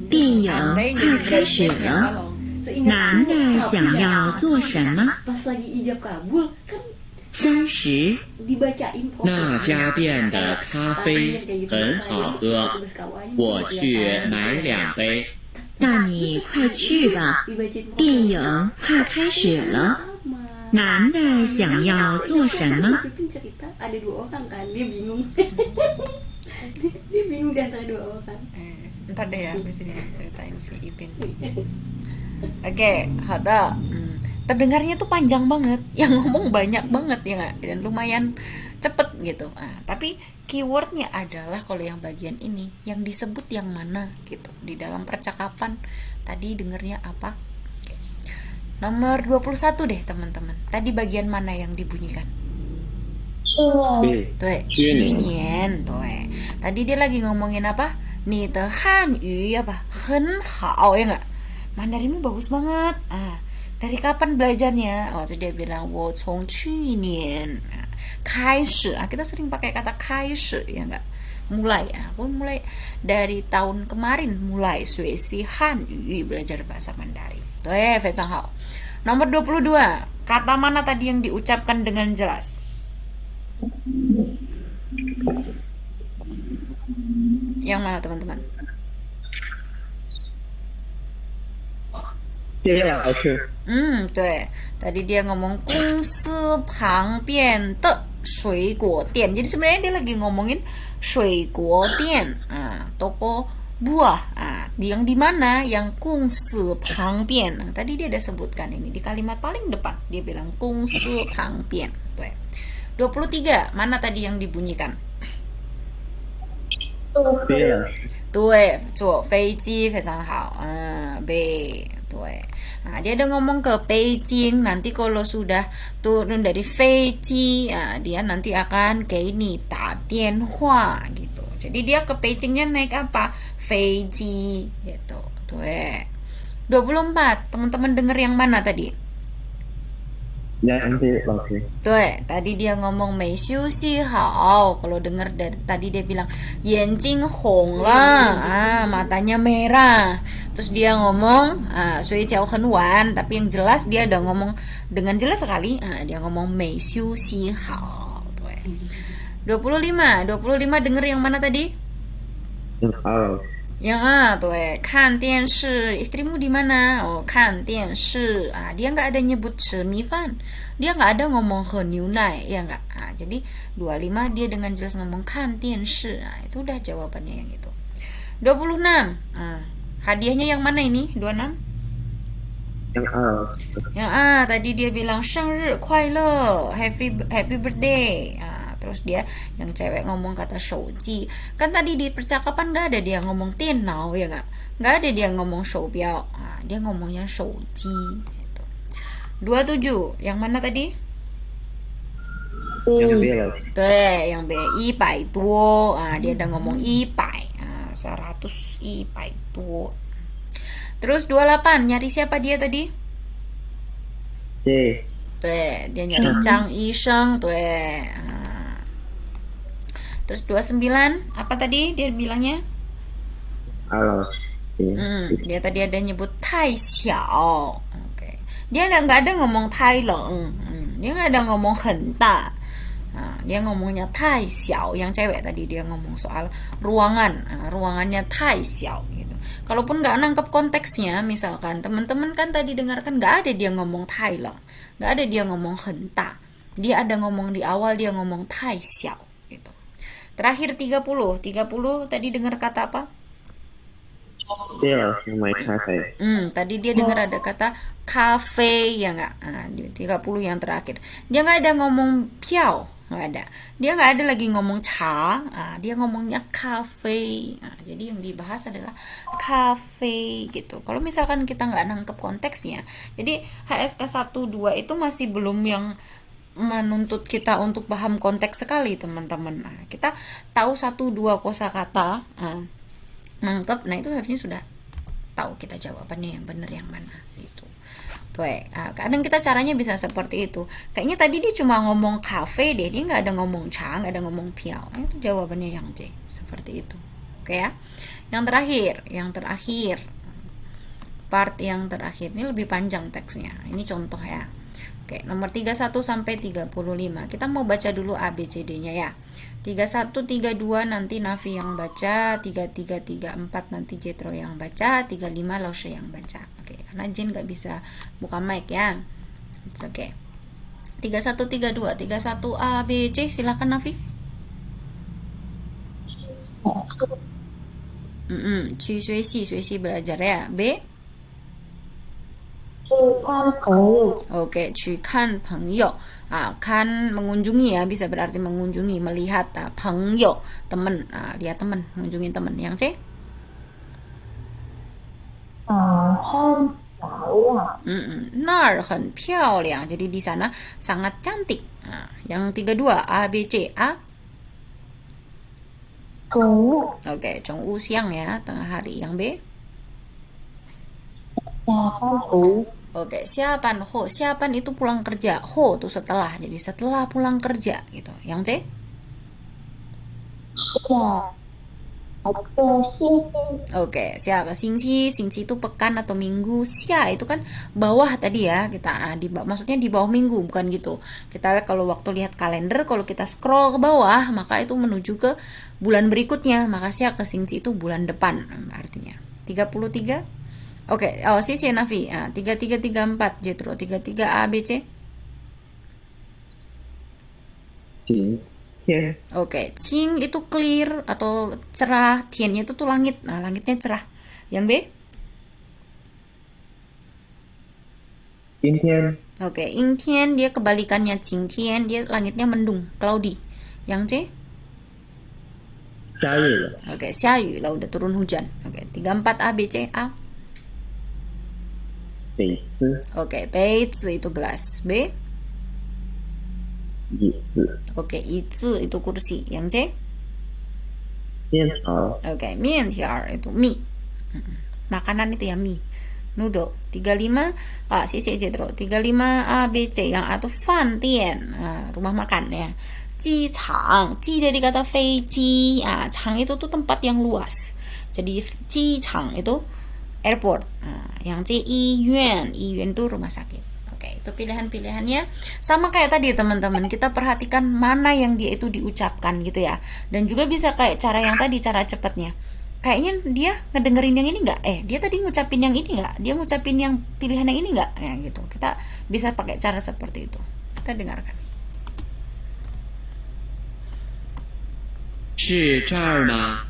电影 Andai 快 jadi 开始 bridesmaid 了。 tolong. 男的想要做什么 Pas lagi ijab kabul kan ？30. dibacain 那家店的咖啡很好喝，我去买2杯。那你快去吧，电影快开始了。男的想要做什么？ Pipin cerita ada 2 orang kan, dia bingung. Dia bingung di antara 2 orang. Ntar deh ya, habis ini ceritain si Ipin. Oke, Hada. Terdengarnya tuh panjang banget, yang ngomong banyak banget ya nggak? Dan lumayan cepet gitu. Tapi keywordnya adalah kalau yang bagian ini, yang disebut yang mana gitu di dalam percakapan. Tadi dengernya apa? Oke. Nomor 21 deh teman-teman. Tadi bagian mana yang dibunyikan? Tuh, Xunian, tuh. Tadi dia lagi ngomongin apa? Ni de Han Yu apa? Hen hao ya nggak? Mandarinmu bagus banget. dari kapan belajarnya? Oh, terus dia bilang 我从去年开始. Kita sering pakai kata 开始, ya enggak? Mulai. Aku mulai dari tahun kemarin mulai 学习汉语, belajar bahasa Mandarin. Tuh, 非常好. Nomor 22. Kata mana tadi yang diucapkan dengan jelas? Yang mana, teman-teman? 谢谢老师。对. Tadi dia ngomong 公司旁边的水果店. Jadi sebenarnya dia lagi ngomongin 水果店, toko buah. Yang di mana? Yang 公司旁边. Tadi dia ada sebutkan ini di kalimat paling depan. Dia bilang 公司旁边. 23. Mana tadi yang dibunyikan? 飞了。对，坐飞机非常好. B. 对. Dia ada ngomong ke Beijing. Nanti kalau sudah turun dari 飞机, dia nanti akan ke ini 打电话 gitu. Jadi dia ke Beijingnya naik apa? 飞机 gitu. 对. 24. Teman-teman dengar yang mana tadi? 杨飞老师。对, tadi dia ngomong 没休息好. Kalau dengar dari tadi dia bilang 眼睛红了, matanya merah. Terus dia ngomong 睡觉很晚, tapi yang jelas dia udah ngomong dengan jelas sekali. Dia ngomong 没休息好. 25 denger yang mana tadi? Yang A. Yang A tuh, 看电视. Istrimu di mana? Oh, 看电视. Dia nggak ada nyebut 吃米饭. Dia nggak ada ngomong 喝牛奶, ya nggak? Jadi 25 dia dengan jelas ngomong 看电视. Itu udah jawabannya yang itu. 26. Hadiahnya yang mana ini? 26? Yang A. Yang A tadi dia bilang 生日快乐, happy birthday. Terus dia yang cewek ngomong kata 手机. Kan tadi di percakapan gak ada dia ngomong 电脑, ya gak? Gak ada dia ngomong 手表. Dia ngomongnya 手机gitu. 27. Yang mana tadi? Yang B老师。 Tuh, yang B 100多. Dia ada ngomong 100. 100 100多. Terus 28. Nyari siapa dia tadi? J. 对, dia nyari Chang Yisheng. Tuh. Terus 29, apa tadi dia bilangnya? A老师。Dia tadi ada nyebut Tai Xiao. Oke. Dia nggak ada ngomong Tai Leng. Dia nggak ada ngomong Hen Da. Dia ngomongnya Tai Xiao. Yang cewek tadi dia ngomong soal ruangan. Ruangannya Tai Xiao gitu. Kalaupun nggak nangkep konteksnya, misalkan teman-teman kan tadi dengarkan nggak ada dia ngomong Tai Leng, nggak ada dia ngomong Hen Da. Dia ada ngomong di awal dia ngomong Tai Xiao gitu. Terakhir 30 tadi dengar kata apa? J老师买咖啡。Tadi dia dengar ada kata cafe, ya nggak? Di 30 yang terakhir. Dia nggak ada ngomong piao, nggak ada. Dia nggak ada lagi ngomong cha, dia ngomongnya cafe. Jadi yang dibahas adalah cafe gitu. Kalau misalkan kita nggak nangkep konteksnya, jadi HSK 1, 2 itu masih belum yang menuntut kita untuk paham konteks sekali, teman-teman. Kita tahu 1, 2 kosakata, nangkep, itu harusnya sudah tahu kita jawabannya yang benar yang mana gitu. Kadang kita caranya bisa seperti itu. Kayaknya tadi dia cuma ngomong cafe deh, dia nggak ada ngomong cha, nggak ada ngomong piao. Itu jawabannya yang C, seperti itu. Oke ya. Yang terakhir, part yang terakhir ini lebih panjang teksnya. Ini contoh ya. Oke, nomor 31 sampai 35. Kita mau baca dulu ABCD-nya ya. 31, 32 nanti Nafi yang baca, 33, 34 nanti Jetro yang baca, 35 Laushe yang baca. Oke, karena Jin nggak bisa buka mic ya. It's okay. 31, 32, 31 ABC, silakan Nafi. 去学习 belajar ya. B? 去看朋友， Oke, 去看朋友. Kan mengunjungi ya, bisa berarti mengunjungi, melihat. 朋友, teman. Lihat teman, mengunjungi teman. Yang C? 很漂亮，那儿很漂亮. Jadi di sana sangat cantik. Yang 32 A B C. A? 中午 Oke, 中午 siang ya, tengah hari. Yang B? 下班后， Oke, siapan ho, siapan itu pulang kerja, ho tuh setelah, jadi setelah pulang kerja gitu. Yang C? Oke, siapa? Singci, singci itu pekan atau minggu. Sia itu kan bawah tadi ya. Kita maksudnya di bawah minggu, bukan gitu. Kita kalau waktu lihat kalender, kalau kita scroll ke bawah, maka itu menuju ke bulan berikutnya. Maka sia ke singci itu bulan depan artinya. 33. Oke, oh si Nafi. 3334 Jetro. 33 A B C. 晴天 Oke, cing itu clear atau cerah, tiannya itu tuh langit. Nah, langitnya cerah. Yang B? 今天 Oke, ingtian dia kebalikannya cingtian, dia langitnya mendung, cloudy. Yang C? 下雨了， Oke, xiayu lah udah turun hujan. Oke, 34 A B C A. 北斯 Oke, beizi itu gelas. B? 椅子， Oke, izi itu kursi. Yang C? 面条 Oke, mientiar itu mie. Makanan itu ya mie. Noodle. 35 A, sisi aja bro. 35 A B C. Yang A itu fan tian. Rumah makan ya. Ji chang. Ji dari kata feiji. Chang itu tuh tempat yang luas. Jadi ji chang itu airport. Yang C iyuan. Iyuan itu rumah sakit. Oke, itu pilihan-pilihannya. Sama kayak tadi teman-teman, kita perhatikan mana yang dia itu diucapkan gitu ya. Dan juga bisa kayak cara yang tadi, cara cepatnya. Kayaknya dia ngedengerin yang ini nggak? Dia tadi ngucapin yang ini nggak? Dia ngucapin yang pilihan yang ini nggak? Ya gitu. Kita bisa pakai cara seperti itu. Kita dengarkan. 是这儿吗？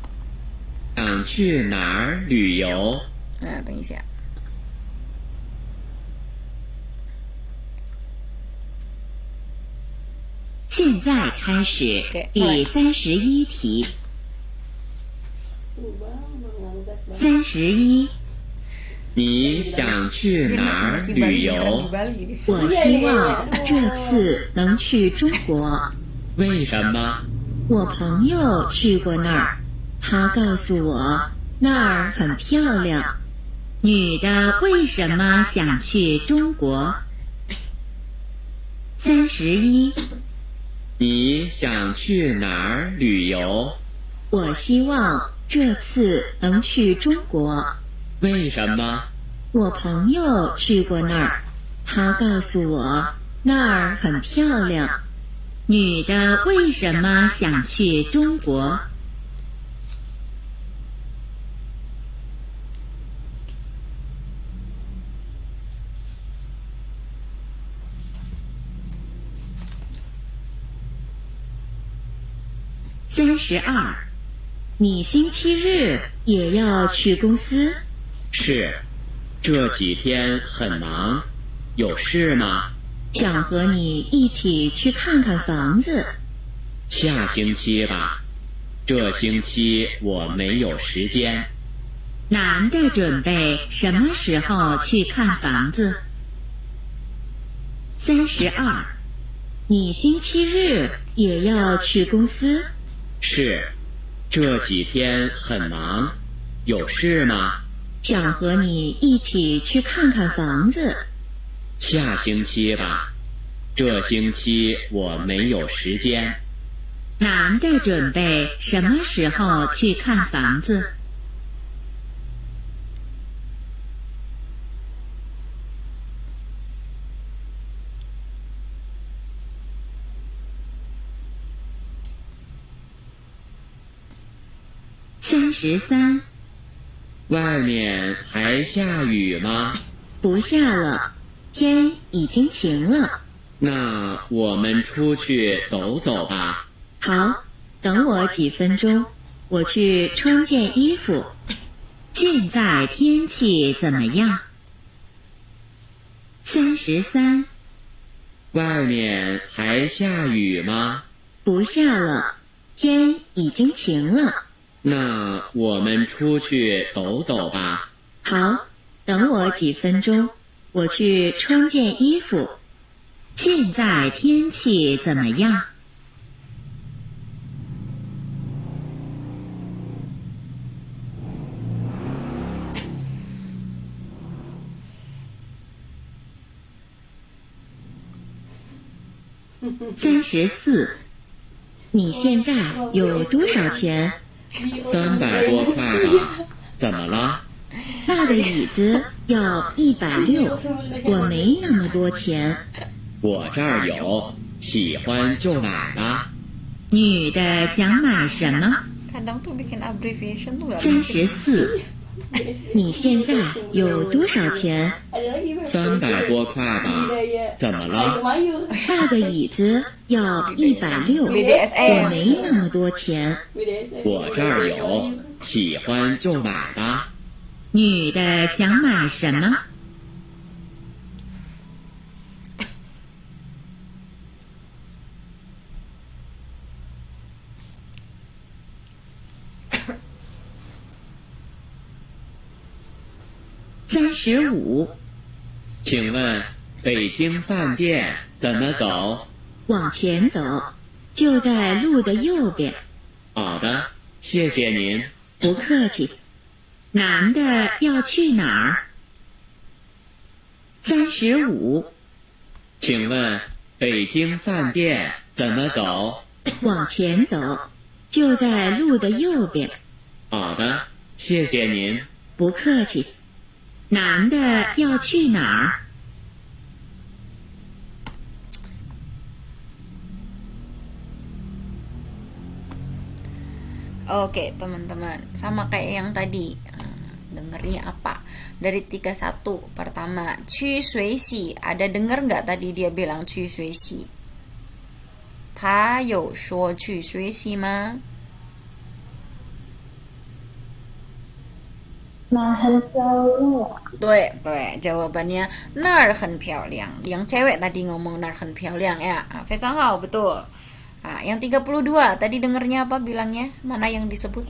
想去哪儿旅游？ Nah, tunggu ya. 现在开始第31题。 31， 你想去哪儿旅游？ 我希望这次能去中国。 为什么？ 我朋友去过那儿，他告诉我那儿很漂亮。女的为什么想去中国？31， 你想去哪儿旅游？ 我希望这次能去中国。 为什么？ 我朋友去过那儿，他告诉我那儿很漂亮。女的为什么想去中国？32，你星期日也要去公司？是，这几天很忙，有事吗？ 想和你一起去看看房子。 下星期吧，这星期我没有时间。 男的准备什么时候去看房子？32，你星期日也要去公司？ 是，这几天很忙，有事吗？ 想和你一起去看看房子。 下星期吧，这星期我没有时间。 男的准备什么时候去看房子？33，外面还下雨吗？ 不下了，天已经晴了。 那我们出去走走吧。 好，等我几分钟，我去穿件衣服。现在天气怎么样？33，外面还下雨吗？ 不下了，天已经晴了。 那我们出去走走吧。 好，等我几分钟，我去穿件衣服。现在天气怎么样34。你现在有多少钱？ 300多块吧，怎么了？那个椅子要160，我没那么多钱。我这儿有，喜欢就买吧。女的想买什么？ kadang tuh bikin abbreviation tuh nggak mikir. 34。你现在有多少钱？ Ada lagi Bang. 300多块吧， Budidaya 怎么 sayur 了？ mayur. 那个椅子要160，我 BDSM. 没那么多钱。 BDSM. 我这儿有，喜欢就买吧。女的想买什么？ 35。请问北京饭店怎么走？往前走，就在路的右边。好的，谢谢您。不客气。男的要去哪儿？35。请问北京饭店怎么走？往前走，就在路的右边。好的，谢谢您。不客气。男的要去哪儿Oke, teman-teman, sama kayak yang tadi. Dengernya apa? Dari 31. Pertama, Qu Sui Xi. Ada denger nggak tadi dia bilang Qu Sui Xi? Ta you shuo Qu Sui Xi ma? 对对, jawabannya nar很漂亮. Yang cewek tadi ngomong nar很漂亮ya. Feisang hao, betul. Yang 32 tadi dengernya apa bilangnya? Mana yang disebut?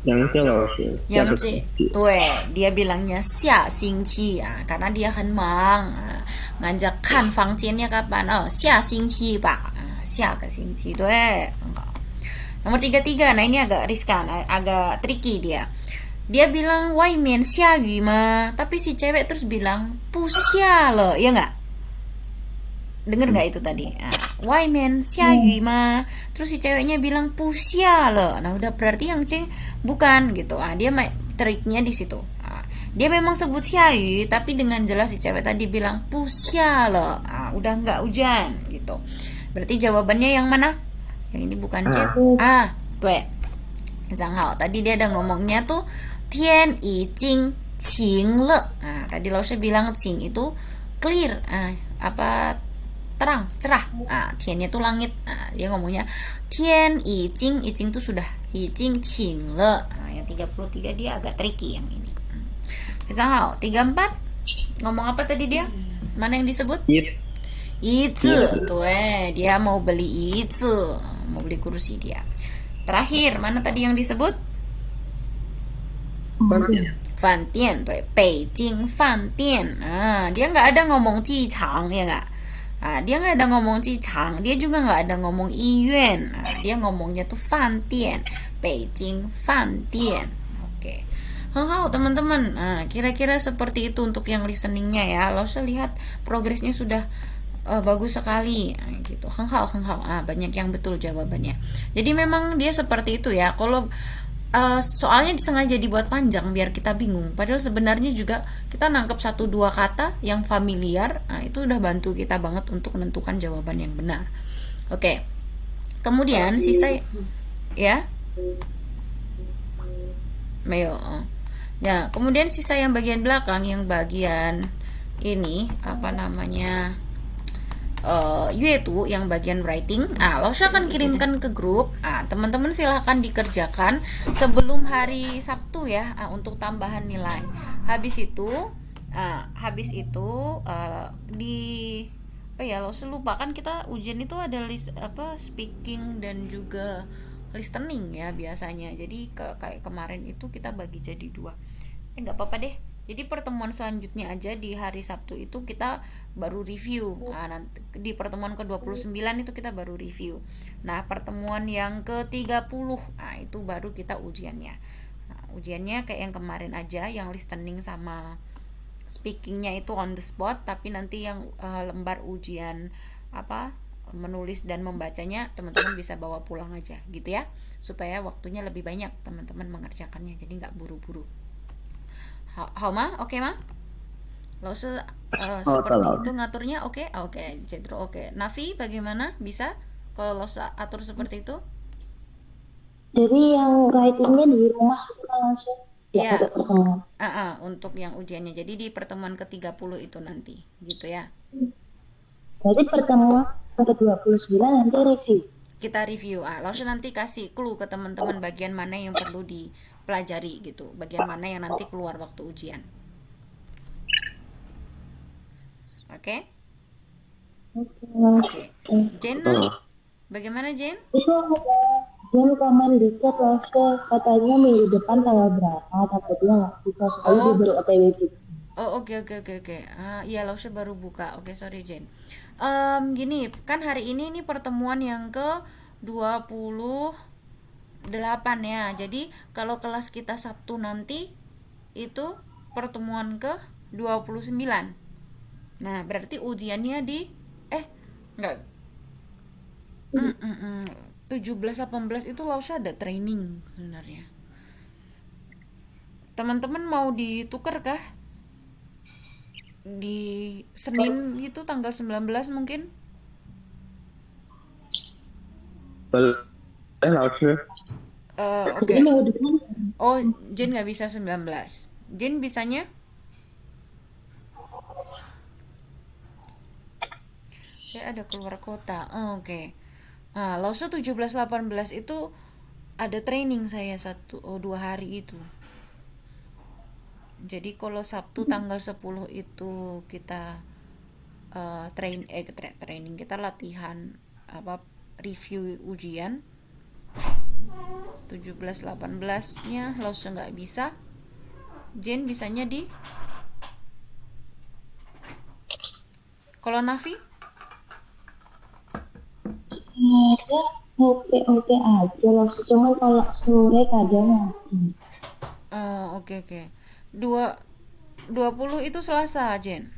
杨介老师，下个 Yang 星期 dia bilangnya 下星期 karena dia很忙 ngajak kan fangjiannya kapan? Oh, 下星期吧 下个星期 Nomor 33, nah ini agak riskan, agak tricky dia. Dia bilang wai mian xia yu ma, tapi si cewek terus bilang pu xia le, ya nggak? Dengar nggak itu tadi? Wai mian xia yu ma, terus si ceweknya bilang pu xia le. Nah udah berarti yang C bukan gitu. Dia triknya di situ. Dia memang sebut xia yu, tapi dengan jelas si cewek tadi bilang pu xia le. Udah nggak hujan gitu. Berarti jawabannya yang mana? Yang ini bukan C. Tuh. Zhang Hao. Tadi dia ada ngomongnya tuh Tian yi jing qing le. Tadi Lao She bilang qing itu clear. Terang, cerah. Tiannya tuh langit. Dia ngomongnya Tian yi jing tuh sudah yi jing qing le. Yang 33 dia agak tricky yang ini. Zhang Hao. 34 ngomong apa tadi dia? Mana yang disebut? Yizi, tuh dia mau beli yizi, mau beli kursi dia. Terakhir, mana tadi yang disebut? Fan Tian, tuh Beijing Fan Tian. Dia nggak ada ngomong Jichang ya nggak? Dia nggak ada ngomong Jichang, dia juga nggak ada ngomong Yiyuan. Dia ngomongnya tuh Fan Tian, Beijing Fan Tian. Oke. Hao teman-teman. Kira-kira seperti itu untuk yang listeningnya ya. Lo lihat progresnya sudah bagus sekali gitu. Hao. Banyak yang betul jawabannya. Jadi memang dia seperti itu ya. Kalau soalnya disengaja dibuat panjang biar kita bingung. Padahal sebenarnya juga kita nangkep 1-2 kata yang familiar. Itu udah bantu kita banget untuk menentukan jawaban yang benar. Oke. Kemudian sisa ya. Meo. Ya, kemudian sisa yang bagian belakang, yang bagian ini apa namanya? Yue tuh yang bagian writing. Lao She akan kirimkan ke grup. Teman-teman silahkan dikerjakan sebelum hari Sabtu ya, untuk tambahan nilai. Habis itu Lao She lupa kan kita ujian itu ada list speaking dan juga listening ya biasanya. Jadi kayak kemarin itu kita bagi jadi 2. Nggak apa-apa deh. Jadi pertemuan selanjutnya aja di hari Sabtu itu kita baru review. Nanti di pertemuan ke-29 itu kita baru review. Nah, pertemuan yang ke-30 itu baru kita ujiannya. Ujiannya kayak yang kemarin aja, yang listening sama speakingnya itu on the spot, tapi nanti yang lembar ujian menulis dan membacanya teman-teman bisa bawa pulang aja gitu ya, supaya waktunya lebih banyak teman-teman mengerjakannya, jadi nggak buru-buru. Oke Ma? Lalu seperti itu ngaturnya, oke, Jedro, oke. Nafi bagaimana, bisa kalau lo atur seperti itu? Jadi yang writingnya di rumah langsung Iya. ada pertemuan. Untuk yang ujiannya, jadi di pertemuan ke-30 itu nanti gitu ya. Berarti pertemuan ke-29 nanti review. Kita review. Lalu nanti kasih clue ke teman-teman bagian mana yang perlu dipelajari gitu, bagian mana yang nanti keluar waktu ujian. Oke? Oke. Jen, bagaimana Jen? Itu Jen komen di chat langsung katanya minggu depan tanggal berapa, takutnya nggak bisa sekali dia baru OTW gitu. Oke. Iya, Lausha baru buka. Oke, sorry Jen. Gini, kan hari ini pertemuan yang ke 28 ya. Jadi kalau kelas kita Sabtu nanti itu pertemuan ke 29. Nah, berarti ujiannya di 17-18 itu Lausha ada training sebenarnya. Teman-teman mau ditukar kah? Di Senin itu tanggal 19 mungkin? Lausha. Oke. Oh, Jen nggak bisa 19. Jen bisanya? Saya ada keluar kota. Oke. Lausha 17-18 itu ada training saya 2 hari itu. Jadi kalau Sabtu tanggal 10 itu kita training, kita latihan review ujian. 17-18-nya Lausha nggak bisa. Jen bisanya di. Kalau Nafi? Saya oke aja langsung, cuma kalau sore kadang mati. Oke. 20 itu Selasa, Jen.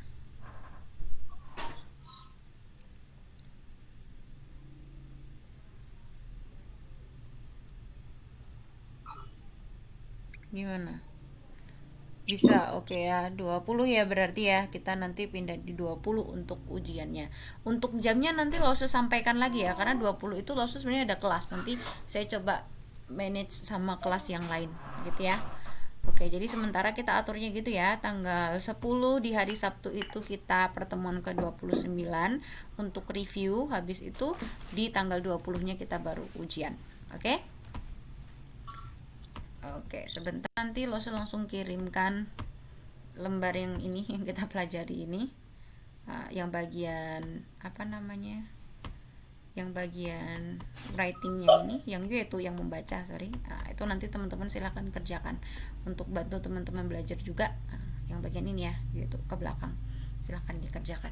Gimana? Bisa, oke ya. 20 ya berarti ya. Kita nanti pindah di 20 untuk ujiannya. Untuk jamnya nanti Lausha sampaikan lagi ya, karena 20 itu Lausha sebenarnya ada kelas. Nanti saya coba manage sama kelas yang lain gitu ya. Oke, jadi sementara kita aturnya gitu ya. Tanggal 10 di hari Sabtu itu kita pertemuan ke-29 untuk review. Habis itu di tanggal 20-nya kita baru ujian. Oke? Oke, sebentar nanti Lausha langsung kirimkan lembar yang ini yang kita pelajari ini. Yang bagian yang bagian writingnya ini, yang yaitu yang membaca, itu nanti teman-teman silahkan kerjakan untuk bantu teman-teman belajar juga. Yang bagian ini ya, yaitu ke belakang, silahkan dikerjakan.